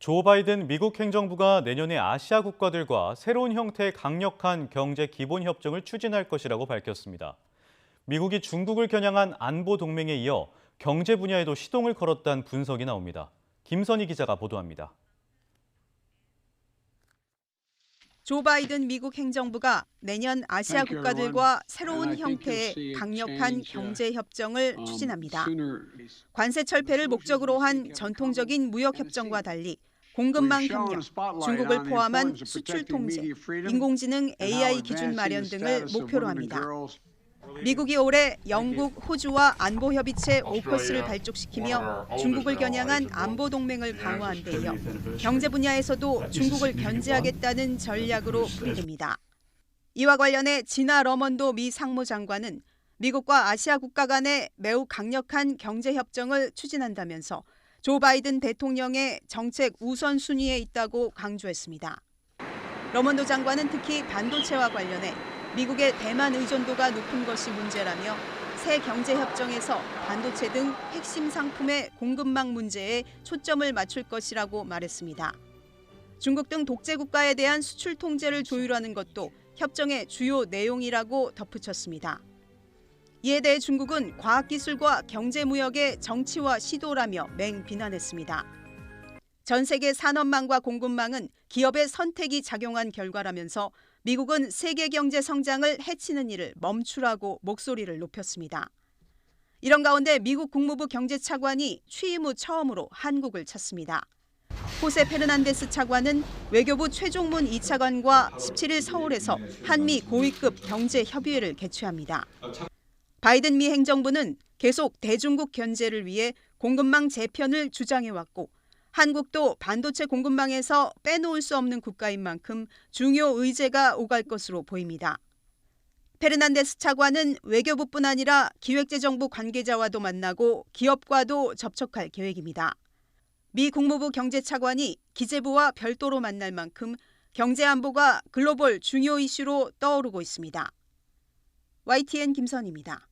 조 바이든 미국 행정부가 내년에 아시아 국가들과 새로운 형태의 강력한 경제 기본 협정을 추진할 것이라고 밝혔습니다. 미국이 중국을 겨냥한 안보 동맹에 이어 경제 분야에도 시동을 걸었다는 분석이 나옵니다. 김선희 기자가 보도합니다. 조 바이든 미국 행정부가 내년 아시아 국가들과 새로운 형태의 강력한 경제 협정을 추진합니다. 관세 철폐를 목적으로 한 전통적인 무역 협정과 달리 공급망 협력, 중국을 포함한 수출 통제, 인공지능 AI 기준 마련 등을 목표로 합니다. 미국이 올해 영국, 호주와 안보협의체 오커스를 발족시키며 중국을 겨냥한 안보동맹을 강화한 데 이어 경제 분야에서도 중국을 견제하겠다는 전략으로 풀이됩니다. 이와 관련해 지나 러먼도 미 상무장관은 미국과 아시아 국가 간의 매우 강력한 경제협정을 추진한다면서 조 바이든 대통령의 정책 우선순위에 있다고 강조했습니다. 러먼도 장관은 특히 반도체와 관련해 미국의 대만 의존도가 높은 것이 문제라며 새 경제협정에서 반도체 등 핵심 상품의 공급망 문제에 초점을 맞출 것이라고 말했습니다. 중국 등 독재 국가에 대한 수출 통제를 조율하는 것도 협정의 주요 내용이라고 덧붙였습니다. 이에 대해 중국은 과학기술과 경제무역의 정치화 시도라며 맹비난했습니다. 전 세계 산업망과 공급망은 기업의 선택이 작용한 결과라면서 미국은 세계 경제 성장을 해치는 일을 멈추라고 목소리를 높였습니다. 이런 가운데 미국 국무부 경제차관이 취임 후 처음으로 한국을 찾습니다. 호세 페르난데스 차관은 외교부 최종문 2차관과 17일 서울에서 한미 고위급 경제협의회를 개최합니다. 바이든 미 행정부는 계속 대중국 견제를 위해 공급망 재편을 주장해왔고 한국도 반도체 공급망에서 빼놓을 수 없는 국가인 만큼 중요 의제가 오갈 것으로 보입니다. 페르난데스 차관은 외교부뿐 아니라 기획재정부 관계자와도 만나고 기업과도 접촉할 계획입니다. 미 국무부 경제차관이 기재부와 별도로 만날 만큼 경제 안보가 글로벌 중요 이슈로 떠오르고 있습니다. YTN 김선희입니다.